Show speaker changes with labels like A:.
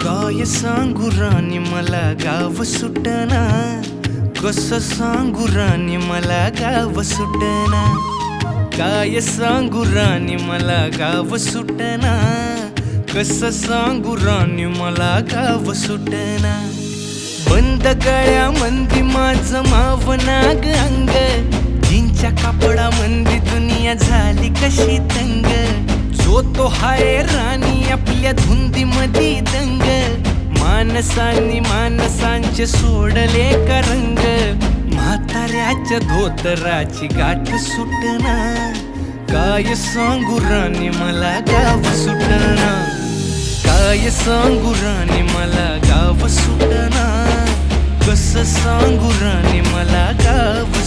A: काय सांगू राणी मला गाव सुटना, कसं सांगू राणी मला गाव सुटना. काय सांगू राणी मला गाव सुटना, कसं सांगू राणी मला गाव सुटना. बंद गळ्यामंदी माझं मावनाग अंग, जीनच्या कापडामंदी दुनिया झाली कशी तंग. जो तो हाय राणी आपल्या धुंदीमधी दंग, माणसांनी माणसांचे सोडले का रंग. म्हाताऱ्याच्या धोतराची गाठ सुटना, काय सांगू राणी मला गाव सुटना. काय सांगू राणी मला गाव सुटना, कसं सांगू राणी मला गाव